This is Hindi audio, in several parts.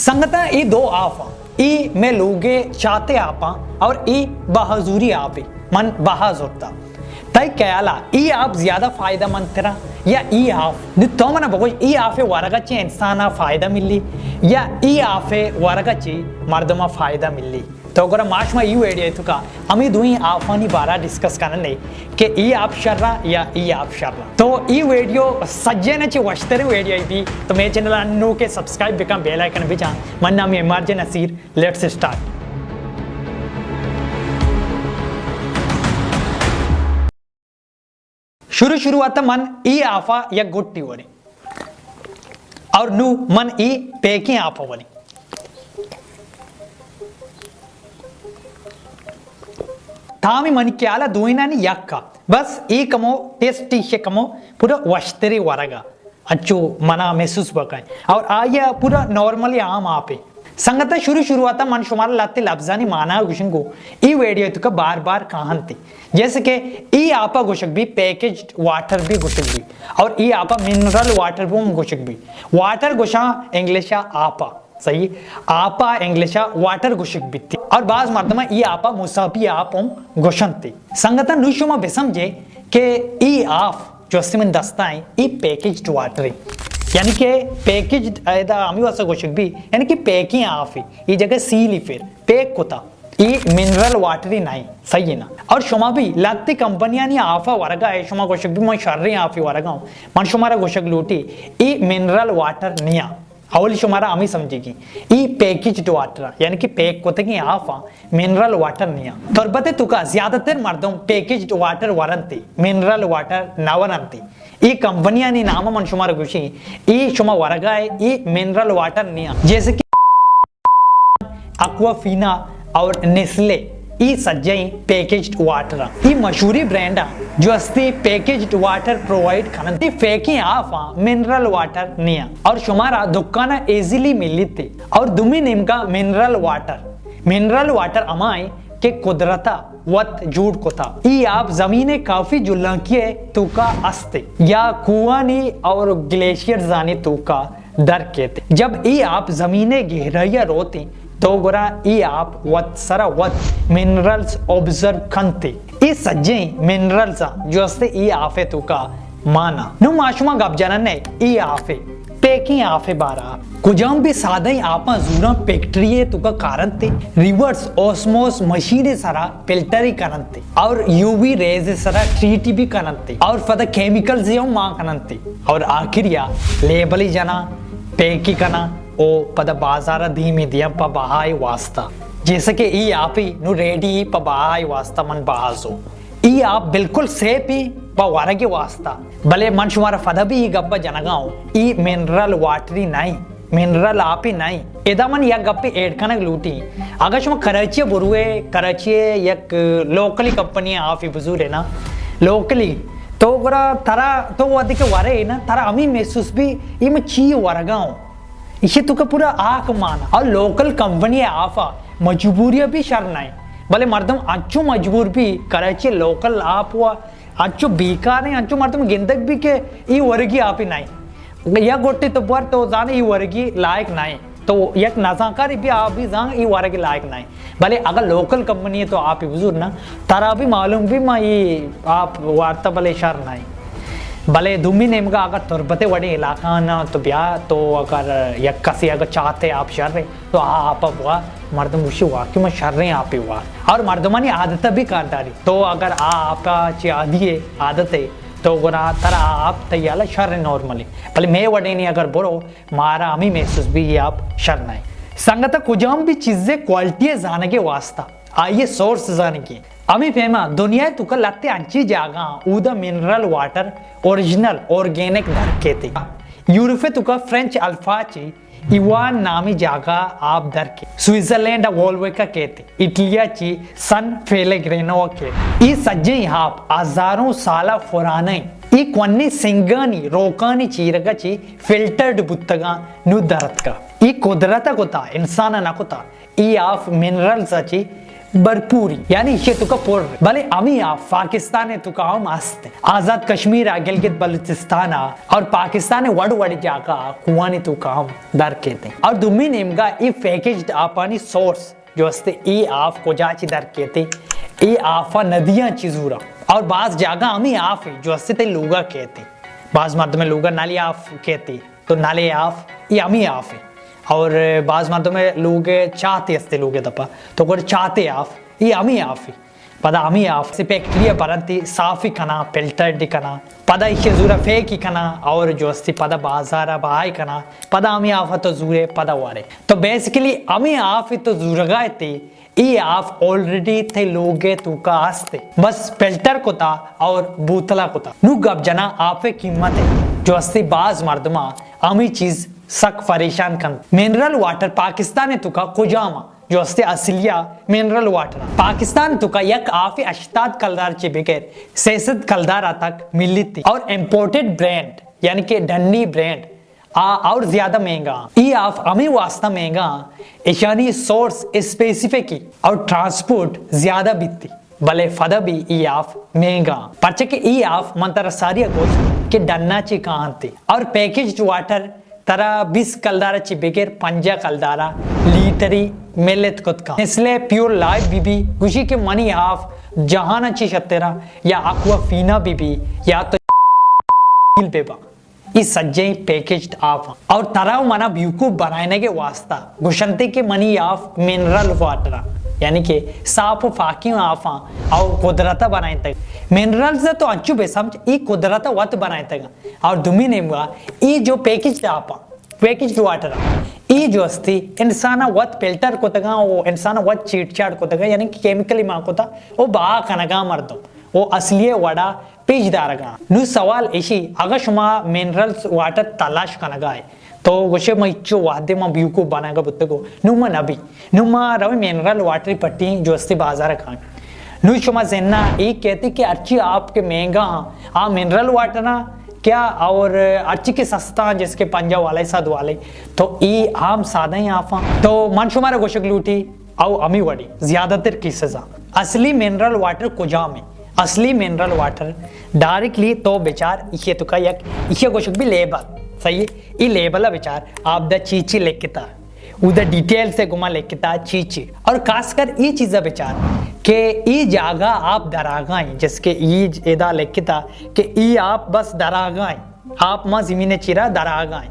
संगता ई दो आफा ई में लोगे चाहते आपा और ई बहाजूरी आपे मन बहाज होता तय कयाला ई आप ज्यादा फायदेमंद तेरा या ई आफ तो मन बगोज ई आफे वरगचे इंसाना फायदा मिली या ई आफे वरगचे मर्दमा फायदा मिली तो अगर मार्च में ई वीडियो है तो का अमी दुई आफानी बारा डिस्कस करने कि ई आप शर्रा या ई आप शर्रा तो ई वीडियो सज्जन चे वस्तरे वीडियो भी तो मेरे चैनल अन्नू के सब्सक्राइब बिकम बेल आइकन भी जा मन नाम एमआरजे नसीर लेट्स स्टार्ट। शुरुआत मन ई आफा या गुट्टी वनी और नु मन ई पेकी आफा वनी थामी मन क्याला दोइनानी यक्का बस ई कमो टेस्ट टीशे कमो पूरा वस्तरे वरगा अच्छो मना महसूस बकाय और आया पूरा नॉर्मली आम आपे संगत शुरुआत मन शुमार लाते लफ्जानी माना गुशंगो ई वीडियो तो का बार कहानती जैसे कि ई आपा गुशक भी पैकेज्ड वाटर भी गुशक भी और ई आपा मिनरल वाटर भी गुशक भी वाटर गुशा इंग्लिशा आपा सही आपा इंग्लिशा वाटर गुशक बित्ती और बाज मर्दमा ई आपा मुसाफी आपो गुशंती संगता नुशुमा बेसमझे के ई आफ जो अस्तिमन दस्ता है ई पैकेज्ड वाटर यानी कि पैकेज्ड ऐदा आमी वासा गुशक भी यानी कि पैकिंग आफ ई जगह सीली फिर पैक कोता ई मिनरल वाटर ही नहीं सही है ना और शुमा भी लगती कंपनियां नी आफा वरगा है शुमा गुशक भी मैं शर्री आफी वरगा मन शुमारा गुशक लूटी ई मिनरल वाटर निया अवली शुमारा आमी समझेगी ई पैकेज्ड वाटर यानी कि पैक कोते की आफा मिनरल वाटर निया तोरबते तुका ज्यादातर मर्दों पैकेज्ड वाटर वरंती मिनरल वाटर नवनंती ई कंपनियां नी नाम मन शुमारा गुशी ई शुमा वरगा है ई मिनरल वाटर निया जैसे कि एक्वाफिना और नेस्ले ई सज्जई पैकेज्ड वाटर ई मशहूरी ब्रांड जो अस्ती पैकेज्ड वाटर प्रोवाइड करती फेकी आफा मिनरल वाटर निया और शुमारा दुकाना इजीली मिलती और दुमी निमका मिनरल वाटर अमाई के कुदरता वत जूड को था ई आप जमीने काफी जुल्लंकिए तुका अस्ते या कुआनी और ग्लेशियर जाने तुका दर केते जब ई आप जमीने गहराइया रोती तो गुरा ई आप वत सरा वत मिनरल्स ऑब्जर्व कंते ई सज्जे मिनरल्स जो अस्ते ई आफे तुका माना नु माशुमा गप जनने ई आफे पेकी आफे बारा कुजाम भी सादा ही आपा जूरा फैक्ट्री तुका कारण थे रिवर्स ऑस्मोस मशीने सरा फिल्टर ही करन थे और यूवी रेज सरा ट्रीट भी करन थे और फद केमिकल्स यो मां करन थे और आखिर या लेबल जना पेकी कना ओ पद बाजारा धीमी दिया प बहाई वास्ता जैसे कि ई आप ही नु रेडी प बहाई वास्ता मन बहाजो ई आप बिल्कुल सेफ ही प वारगे वास्ता भले मन शुमारा फदा भी ई गप्पा जनगाओ ई मिनरल वाटरी नहीं मिनरल आप ही नहीं एदा मन या गप्पे एड कनक लूटी अगर शुमा कराची बुरुए कराची यक लोकली कंपनी आप ही बुजुर है ना लोकली तो गरा तरा तो वो अधिक वारे है ना तरा अमी महसूस भी ई में ची वारगाओ इसे तुका पूरा आक माना और लोकल कंपनी आफा मजबूरिया भी शर नहीं भले मर्दम अच्छो मजबूर भी कराची लोकल आप हुआ अच्छो बेकार है अच्छो मर्दम गिंदक भी के ई वर्गी आप ही नहीं या गोटे तो पर तो जाने ई वर्गी लायक नहीं तो यक नजाकारी भी आप भी जान ई वर्गी लायक नहीं भले अगर लोकल कंपनी है तो आप ही बुजुर्ग ना तारा भी मालूम भी मैं ये आप वार्ता भले शर नहीं भले दुमी नेमगा अगर तुरबते वड़े इलाका ना तो ब्याह तो अगर यक्का से अगर चाहते आप शर रहे तो आप हुआ मर्दम उसी वाक्य में शर रहे आप ही हुआ और मर्दमानी आदत भी कर डाली तो अगर आप आदि आदत है तो गुना तरा आप तैयार शर रहे नॉर्मली भले मैं वड़े नहीं अगर बोलो मारा हमी महसूस भी ये आप शर नहीं संगत कुजाम भी चीजें क्वालिटी जाने के वास्ता आइए सोर्स जाने की अमी फेमा दुनिया तुका लगते अच्छी जगह उदा मिनरल वाटर ओरिजिनल ऑर्गेनिक धरके थे यूरोपे तुका फ्रेंच अल्फाची इवान नामी जगह आप धरके स्विट्जरलैंड वोल्वे का कहते इटलिया ची सन फेलेग्रेनो के ई सज्जे यहाँ हजारों साला पुराने ई कोन्नी सिंगानी रोकानी चीरगा ची फिल्टर्ड बुत्तगा नु धरत का ई कुदरत को था इंसान ना को था ई आफ मिनरल्स ची भरपूरी यानी इशे तुका पोर भले अमी आ पाकिस्तान तुका हम आस्ते आजाद कश्मीर आ गिलगित बलूचिस्तान आ और पाकिस्तान वड़ वड़ जागा कुआनी तुका हम दर कहते और दुमी नेमगा ई पैकेज्ड आपानी सोर्स जो अस्ते ई आफ को जाची दर कहते ई आफा नदियां चिजूरा और बाज जागा अमी आफ जो अस्ते ते लोगा कहते बाज मर्द में लोगा नाली आफ कहते तो नाले आफ ये अमी आफ है और बाज मर्दों में लोग चाहते हस्ते लोग दपा तो कोई चाहते आफ ये अमी आफी पदा अमी आफ से बैक्टीरिया परंती साफी कना फिल्टर कना पदा इसे जूरा फेक कना और जो अस्ती पदा बाजारा बाई कना पदा अमी आफा तो जूरे पदा वारे तो बेसिकली अमी आफी तो जूरगाए थे ये आप ऑलरेडी थे लोगे तू का आस्ते बस फिल्टर को था और बोतला को था नु गब जना आपे कीमत है जो अस्ती बाज मर्दमा अमी चीज सक परेशान कन मिनरल वाटर पाकिस्तान तुका कुजामा जो अस्ते असलिया मिनरल वाटर पाकिस्तान तुका यक आफी अश्ताद कलदार चे बिगैर सेसद कलदार तक मिली थी और इंपोर्टेड ब्रांड यानी कि डंडी ब्रांड और ज्यादा महंगा ये आप अमी वास्ता महंगा ईशानी सोर्स स्पेसिफिक और ट्रांसपोर्ट ज्यादा बिकती भले फदा भी ये आप महंगा परचे के ये आप मंतर सारी गोश्त के डन्ना ची कहां थी और पैकेज्ड वाटर तरह 20 कलदारा ची बेगर पंजा कलदारा लीटरी मेलेत कुतका इसलिए प्योर लाइफ बीबी खुशी के मनी हाफ जहाना ची शतेरा या अक्वा फीना बीबी या तो बेबा इस सज्जे पैकेज्ड आप और तरह मना ब्यूकूब बनाने के वास्ता गुशंते के मनी आफ मिनरल वाटर यानी कि साफ फाकी आफा और कुदरता बनाए तक मिनरल्स तो अच्छु बे समझ ये कुदरता वत बनाए तक और दुमी ने हुआ ये जो पैकेज्ड आपा पैकेज्ड वाटर ये जो अस्ती इंसान वत फिल्टर को तगा वो इंसान वत चीट चाट को तगा यानी कि केमिकली मां को था वो बा कनगा मर दो वो असली वड़ा पेजदारगा नु सवाल इसी अगर शुमा मिनरल्स वाटर तलाश कनगाए तो वशे मइचो वादे मा व्यू को बनाएगा बुत्ते को नुमा नबी नुमा रवि मिनरल वाटर पट्टी जो अस्ती बाजार खान नु शुमा जेन्ना एक कहती कि अच्छी आपके महंगा आ मिनरल वाटर ना क्या और अच्छी के सस्ता जिसके पंजा वाले साथ वाले तो ई आम सादा ही आफा तो मन शुमारा गोशक लूटी आओ अमी वड़ी ज्यादातर की सजा असली मिनरल वाटर कुजा में असली मिनरल वाटर डायरेक्टली तो बेचार इसे तो का यक इसे गोशक भी लेबल सही है ये लेबल विचार आप द चीची लिखता उधर डिटेल से गुमा लिखता चीची और खासकर ये चीज़ विचार के ये जागा आप दरागाएं जिसके ये एदा लिखता कि ये आप बस दरागाएं आप माँ ज़मीने चिरा दरागाएं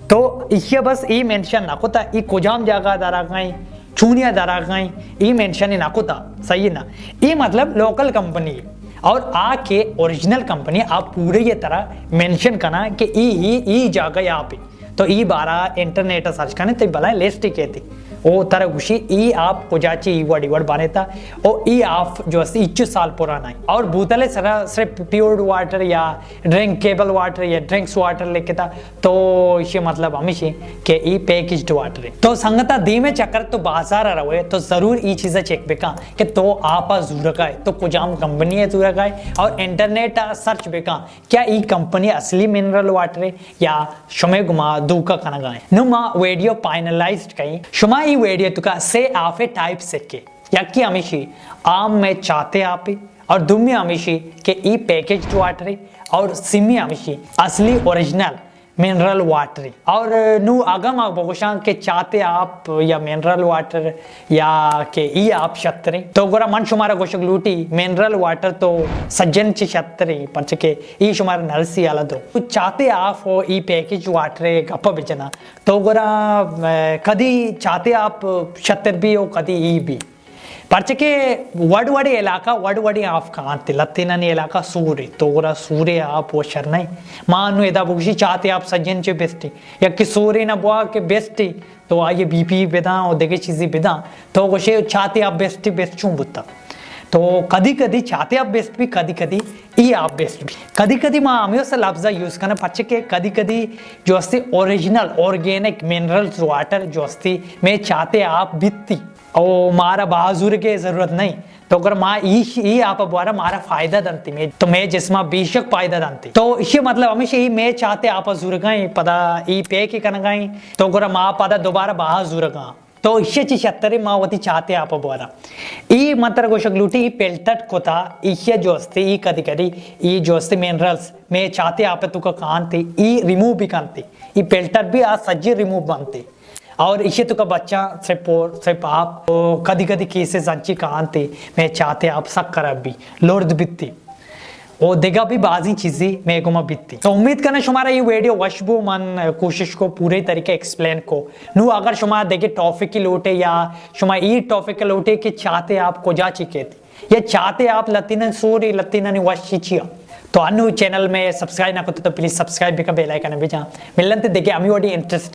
तो इसे बस ये मेंशन ना कोता ये कुजाम जागा दरागाएं चूनिया दरागाएं ये मेंशन ही ना कोता सही ना ये मतलब लोकल कंपनी और आके ओरिजिनल कंपनी आप पूरे ये तरह मेंशन करना कि ई जगह यहाँ पे तो ई बारा इंटरनेट सर्च करने तो भला लिस्ट कहती ओ तरह खुशी ई आप कुजाची वड़ी वड़ बने था ओ ई आप जो 21 साल पुराना है और बोतलें सिर्फ प्योर वाटर या ड्रिंकेबल वाटर या ड्रिंक्स वाटर लेके था तो इसे मतलब हमेशा के ई पैकेज्ड वाटर है तो संगता दी में चक्कर तो बाजार आ रहे तो जरूर ये चीज़ें चेक बेका कि तो आप जरूरत है तो कुजाम कंपनी है जरूरत है और इंटरनेट सर्च बेका क्या ई कंपनी असली मिनरल वाटर है या शुमे गुमा दूका कना गाए नुमा वीडियो फाइनलाइज्ड कहीं शुमा ई वीडियो तुका से आफे टाइप सेके यक्की हमेशी आम में चाहते आपे और दुम्मी हमेशी के ई पैकेज्ड वाटर है और सिमी हमेशी असली ओरिजिनल मिनरल वाटर और नु अगम बगोशां के चाहते आप या मिनरल वाटर या के ई आप शतरे तो गोरा मन शुमारा गोशक लूटी मिनरल वाटर तो सज्जन ची शतरे पंच के ई शुमारा नरसी आला दो चाहते आप हो ई पैकेज वाटर गप बेचना तो गोरा कदी चाहते आप शतर भी हो कदी ई भी पर्चे के वड़वड़ी इलाका वड़वड़ी आप कहाँ थे लत्तीननी इलाका सूर्य तो गोरा सूर्य आप वो शर नहीं मानो एदा बुगशी चाहते आप सज्जन चे बेस्टी या कि सूर्य ना बुआ के बेस्टी तो आइए बीपी बेदा और देखे चीज़ी बेदा तो गोशे चाहते आप बेस्टी बेस्ट चूं बुत्ता तो कदी कदी चाहते आप बेस्ट भी कदी कदी ई आप बेस्ट भी कदी कदी माँ हमें से लफ्ज़ा यूज़ करना पर्चे के कदी कदी जो अस्ती ओरिजिनल ऑर्गेनिक मिनरल्स वाटर जो अस्ती मैं चाहते आप बित्ती और मारा बहाजुर के जरूरत नहीं तो अगर माँ ई आप द्वारा मारा फायदा दंती में तो मैं जिसमा बेशक फायदा दंती तो इसे मतलब हमेशा ही मैं चाहते आप जुर गए पदा ई पे की कन गई तो अगर माँ पदा दोबारा बहाजुर गा तो इशेची शेतकरी मावती चाहते आप बोरा ई मात्र गोष्टी पेल्टट कोता इशे जो असते ई कधी कधी ई जो असते मिनरल्स मे चाहते आप तुका कांते ई रिमूव भी कांते ई पेल्टट भी आ सज्जी रिमूव बनते और इसे तुका बच्चा से आप कधी कधी केसेस अंची कांते मैं चाहते आप सक कर भी लोर्द बित्ती वो देगा भी बाजी चीजें मेरे को बित्ती। तो उम्मीद करना शुमारा ये वीडियो वशबू मन कोशिश को पूरे तरीके एक्सप्लेन को नू अगर शुमारा देखे टॉपिक की लोटे या शुमारा ई टॉपिक के लोटे के चाहते आप को जा चिके थे या चाहते आप लतीन सोरी लतीन वश चिचिया तो अनु चैनल में सब्सक्राइब ना करते तो प्लीज सब्सक्राइब भी का बेल आइकन भी जा मिलते देखे अमी वोडी इंटरेस्ट